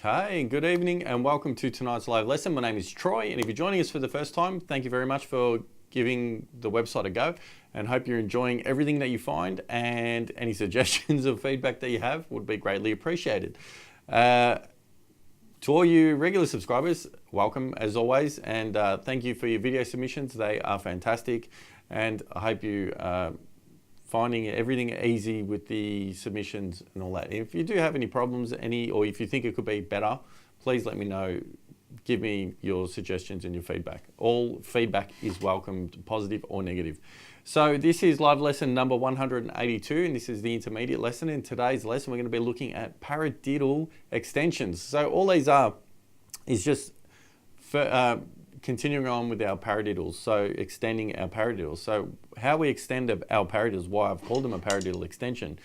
Okay, good evening and welcome to tonight's live lesson. My name is Troy, and if you're joining us for the first time, thank you very much for giving the website a go, and hope you're enjoying everything that you find, and any suggestions or feedback that you have would be greatly appreciated. To all you regular subscribers, welcome as always, and thank you for your video submissions. They are fantastic, and I hope you finding everything easy with the submissions and all that. If you do have any problems, or if you think it could be better, please let me know. Give me your suggestions and your feedback. All feedback is welcomed, positive or negative. So this is live lesson number 182, and this is the intermediate lesson. In today's lesson, we're going to be looking at paradiddle extensions. So all these are is just continuing on with our paradiddles, so extending our paradiddles. So how we extend our paradiddles, why I've called them a paradiddle extension,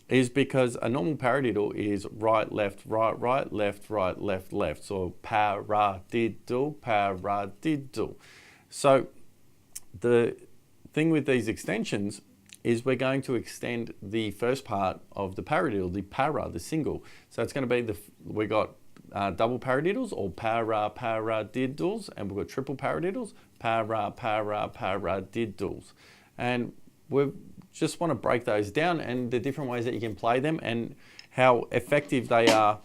is because a normal paradiddle is right, left, right, right, left, right, left, left. So paradiddle, paradiddle. So the thing with these extensions is we're going to extend the first part of the paradiddle, the para, the single. So it's going to be we got double paradiddles or para-para-paradiddles, and we've got triple paradiddles, para-para-paradiddles. And we just want to break those down and the different ways that you can play them and how effective they are.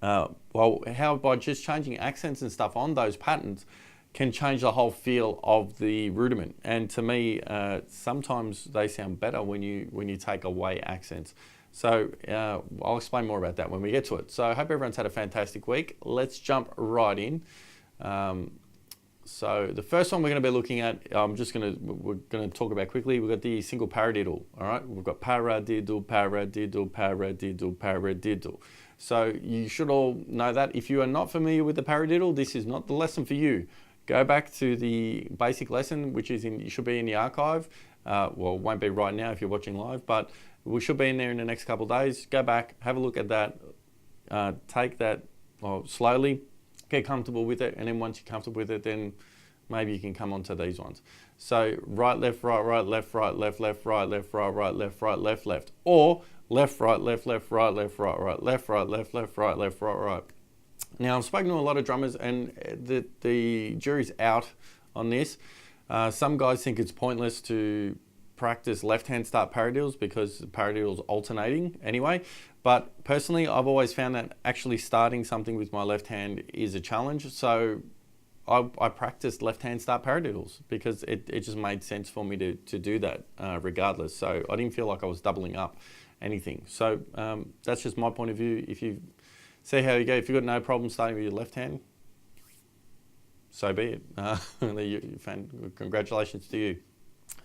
How by just changing accents and stuff on those patterns can change the whole feel of the rudiment. And to me, sometimes they sound better when you take away accents. So I'll explain more about that when we get to it. So I hope everyone's had a fantastic week. Let's jump right in. So the first one we're going to be looking at, we're going to talk about quickly. We've got the single paradiddle. All right, we've got paradiddle, paradiddle, paradiddle, paradiddle. So you should all know that. If you are not familiar with the paradiddle, this is not the lesson for you. Go back to the basic lesson, which is should be in the archive. Well, it won't be right now if you're watching live, but we should be in there in the next couple of days. Go back, have a look at that, take that slowly, get comfortable with it, and then once you're comfortable with it, then maybe you can come on to these ones. So right, left, right, right, left, right, left, left, right, left, right, right, left, right, left, left, or left, right, left, left, right, left, right, right, left, right, left, left, right, left, right, right. Now, I've spoken to a lot of drummers, and the jury's out on this. Some guys think it's pointless to practice left-hand start paradiddles because the paradiddle's alternating anyway. But personally, I've always found that actually starting something with my left hand is a challenge. So I practiced left-hand start paradiddles because it just made sense for me to do that regardless. So I didn't feel like I was doubling up anything. So that's just my point of view. If you see how you go, if you've got no problem starting with your left hand, so be it. Congratulations to you.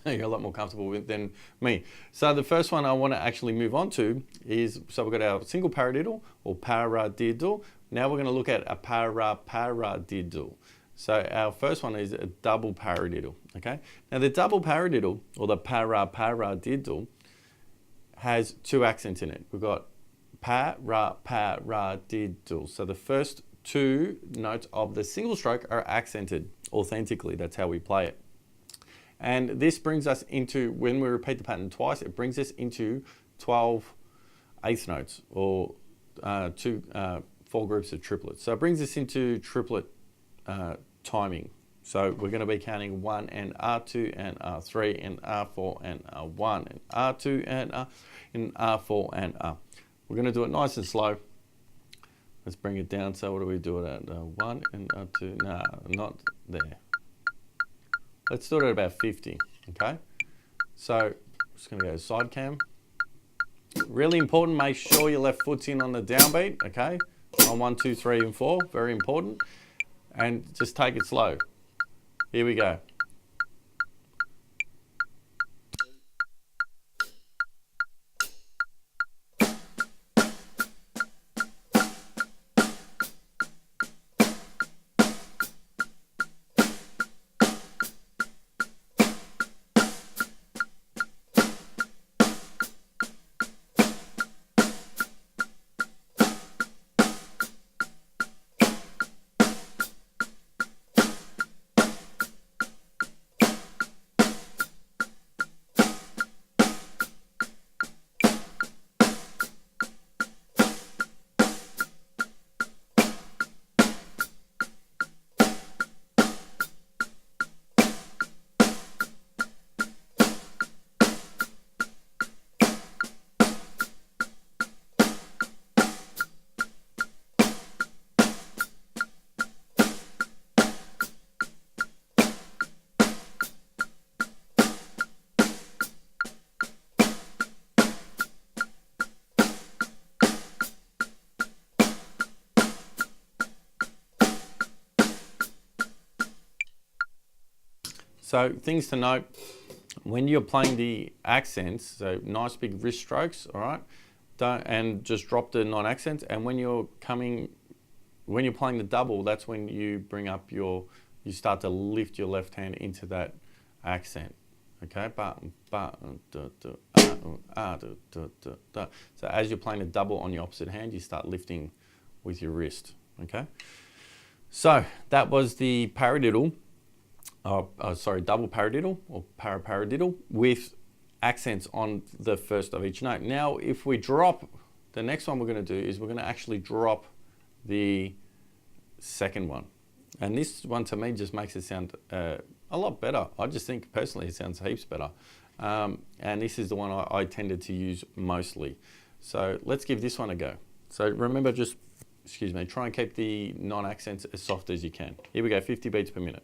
You're a lot more comfortable with than me. So the first one I want to actually move on to is, so we've got our single paradiddle or paradiddle. Now we're going to look at a para-para-paradiddle. So our first one is a double paradiddle. Okay. Now the double paradiddle or the para-para-paradiddle has two accents in it. We've got para-para-paradiddle. So the first two notes of the single stroke are accented authentically. That's how we play it. And this brings us into, when we repeat the pattern twice, it brings us into 12 eighth notes, or 4 groups of triplets. So it brings us into triplet timing. So we're going to be counting 1 and R2 and R3 and R4 and R1 and R2 and R4 and R. We're going to do it nice and slow. Let's bring it down. So what do we do it at? 1 and R2, no, not there. Let's do it at about 50, okay? So I'm just going to go side cam. Really important, make sure your left foot's in on the downbeat, okay? On 1, 2, 3, and 4, very important. And just take it slow. Here we go. So things to note, when you're playing the accents, so nice big wrist strokes, all right? And just drop the non-accents. And when you're playing the double, that's when you bring up you start to lift your left hand into that accent. Okay, so as you're playing a double on your opposite hand, you start lifting with your wrist. Okay, so that was the paradiddle. Double paradiddle or para-para-diddle with accents on the first of each note. Now, if we drop, the next one we're going to do is we're going to actually drop the second one. And this one to me just makes it sound a lot better. I just think personally it sounds heaps better. And this is the one I tended to use mostly. So let's give this one a go. So remember, try and keep the non-accents as soft as you can. Here we go, 50 beats per minute.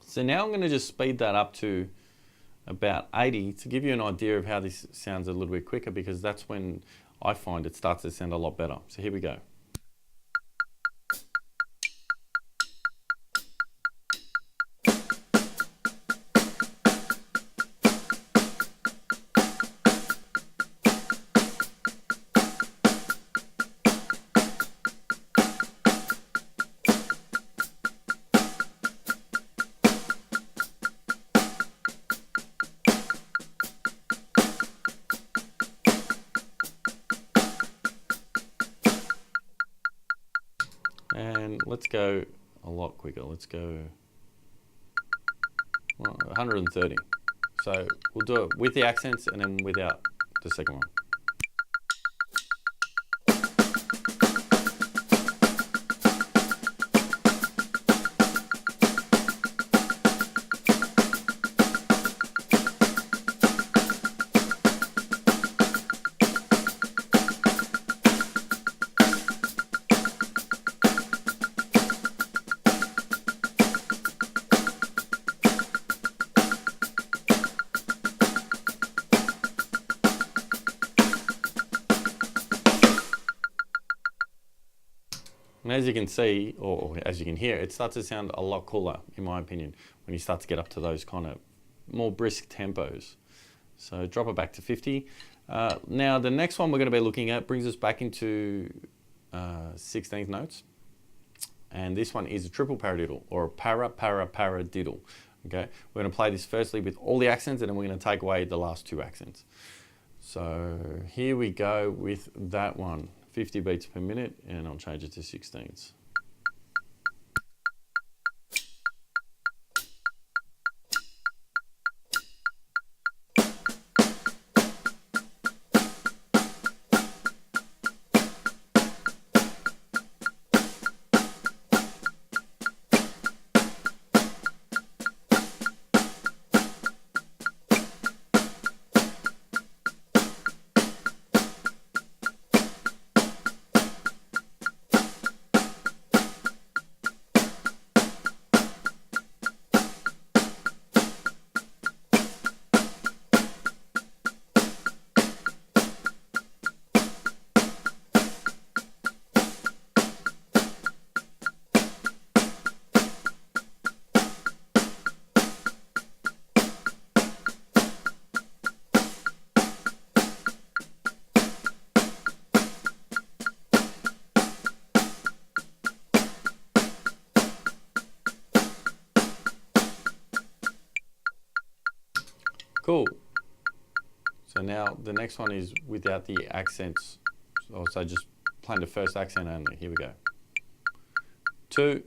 So now I'm going to just speed that up to about 80 to give you an idea of how this sounds a little bit quicker, because that's when I find it starts to sound a lot better. So here we go. And let's go a lot quicker. Let's go 130. So we'll do it with the accents and then without the second one. And as you can see, or as you can hear, it starts to sound a lot cooler, in my opinion, when you start to get up to those kind of more brisk tempos. So drop it back to 50. Now the next one we're going to be looking at brings us back into 16th notes. And this one is a triple paradiddle, or a para-para-paradiddle. Okay, we're going to play this firstly with all the accents, and then we're going to take away the last two accents. So here we go with that one. 50 beats per minute, and I'll change it to 16ths. So now the next one is without the accents. So just playing the first accent only. Here we go. 2.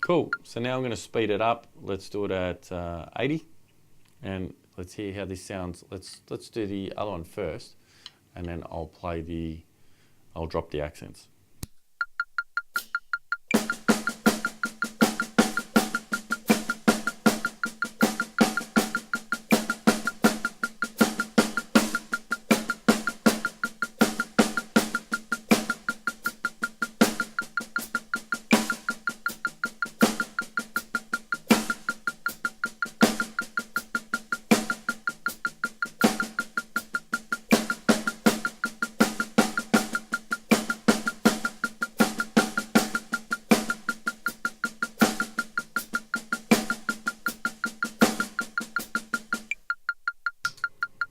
Cool. So now I'm going to speed it up. Let's do it at 80, and let's hear how this sounds. Let's do the other one first, and then I'll drop the accents.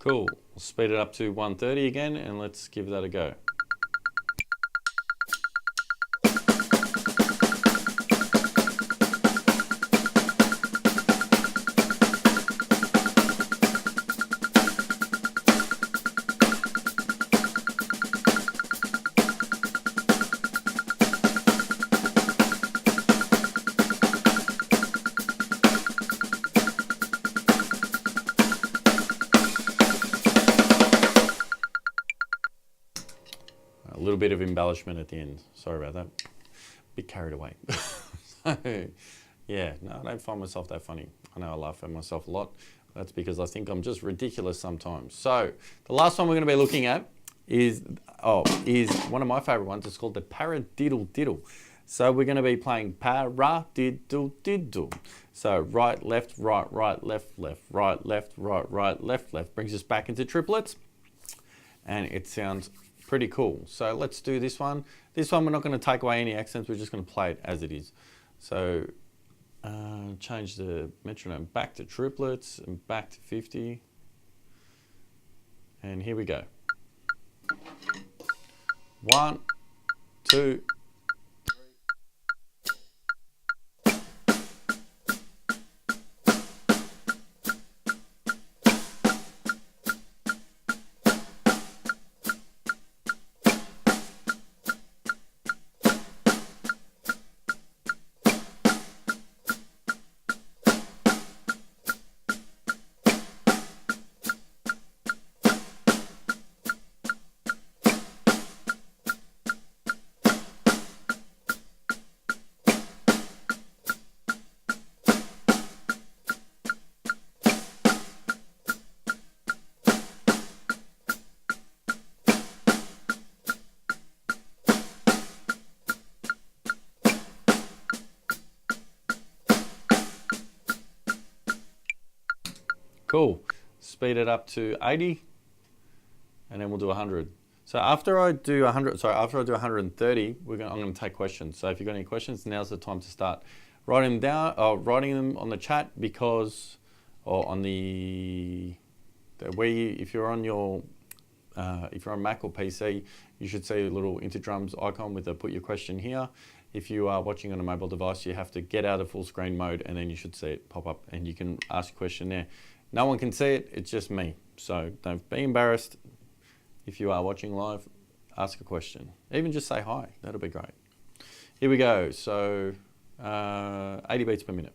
Cool. We'll speed it up to 130 again, and let's give that a go. A little bit of embellishment at the end. Sorry about that. Bit carried away. So, yeah, no, I don't find myself that funny. I know I laugh at myself a lot. That's because I think I'm just ridiculous sometimes. So the last one we're going to be looking at is one of my favorite ones. It's called the paradiddle-diddle. So we're going to be playing paradiddle-diddle. So right, left, left, left, right, left, right, left, left. Brings us back into triplets. And it sounds pretty cool. So let's do this one. This one we're not going to take away any accents. We're just going to play it as it is. So change the metronome back to triplets and back to 50. And here we go. 1, 2, cool. Speed it up to 80, and then we'll do 100. So after I do 130, I'm going to take questions. So if you've got any questions, now's the time to start writing them down, writing them on the chat, because, or on if you're on your, if you're on Mac or PC, you should see a little Interdrums icon with the put your question here. If you are watching on a mobile device, you have to get out of full screen mode, and then you should see it pop up, and you can ask a question there. No one can see it, it's just me. So don't be embarrassed. If you are watching live, ask a question. Even just say hi, that'll be great. Here we go. So 80 beats per minute.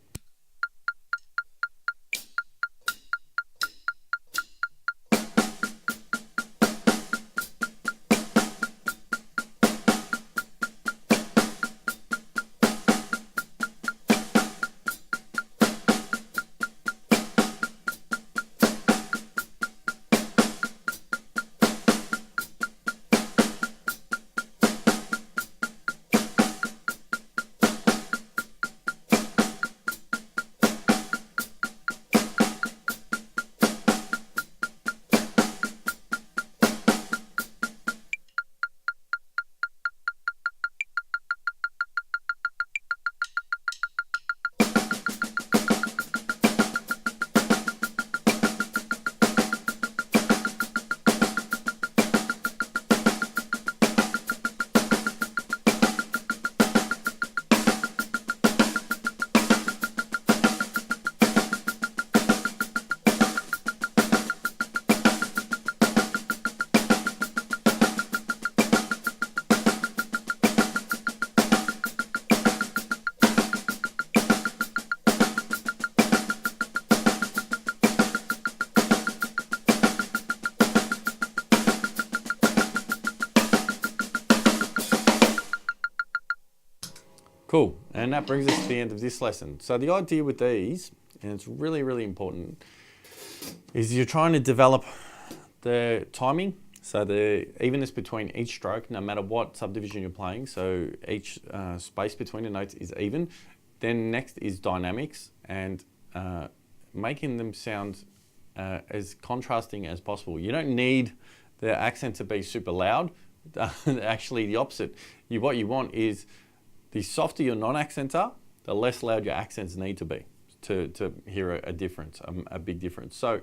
Cool, and that brings us to the end of this lesson. So the idea with these, and it's really, really important, is you're trying to develop the timing, so the evenness between each stroke, no matter what subdivision you're playing, so each space between the notes is even. Then next is dynamics, and making them sound as contrasting as possible. You don't need the accent to be super loud, actually the opposite. What you want is the softer your non-accents are, the less loud your accents need to be to hear a difference, a big difference. So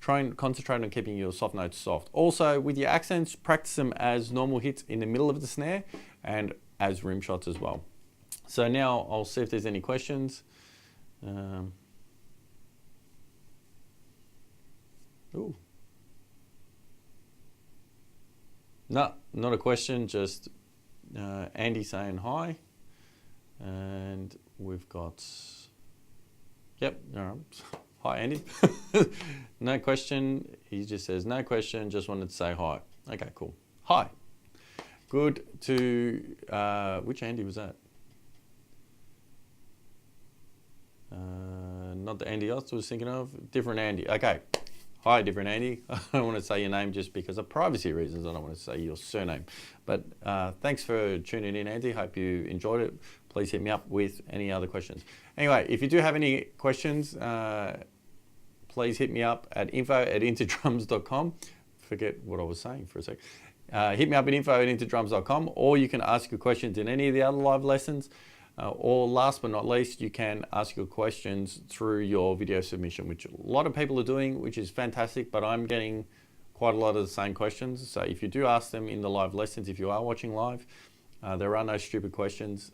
try and concentrate on keeping your soft notes soft. Also, with your accents, practice them as normal hits in the middle of the snare and as rim shots as well. So now I'll see if there's any questions. Ooh. No, not a question, just Andy saying hi. And we've got, yep, all right. Hi Andy. No question, he just says no question, just wanted to say hi. Okay, cool. Hi. Good to, which Andy was that? Not the Andy I was thinking of, different Andy. Okay. Hi, different Andy. I don't want to say your name just because of privacy reasons. I don't want to say your surname. But thanks for tuning in, Andy. Hope you enjoyed it. Please hit me up with any other questions. Anyway, if you do have any questions, please hit me up at info@interdrums.com. Forget what I was saying for a sec. Hit me up at info@interdrums.com, or you can ask your questions in any of the other live lessons. Or last but not least, you can ask your questions through your video submission, which a lot of people are doing, which is fantastic, but I'm getting quite a lot of the same questions. So if you do ask them in the live lessons, if you are watching live, there are no stupid questions.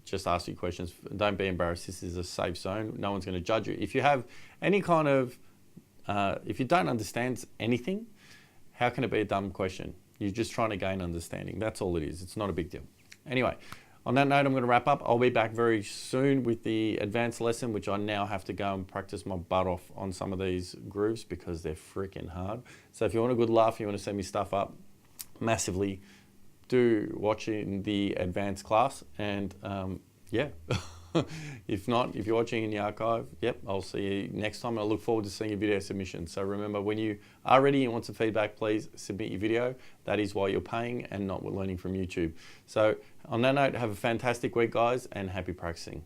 Just ask your questions. Don't be embarrassed. This is a safe zone. No one's going to judge you. If you have any kind of, if you don't understand anything, how can it be a dumb question? You're just trying to gain understanding. That's all it is. It's not a big deal. Anyway, on that note, I'm going to wrap up. I'll be back very soon with the advanced lesson, which I now have to go and practice my butt off on some of these grooves because they're freaking hard. So if you want a good laugh, you want to send me stuff up massively, do watch in the advanced class. And yeah, if not, if you're watching in the archive, yep, I'll see you next time. I look forward to seeing your video submission. So remember, when you are ready and want some feedback, please submit your video. That is why you're paying and not learning from YouTube. So on that note, have a fantastic week, guys, and happy practicing.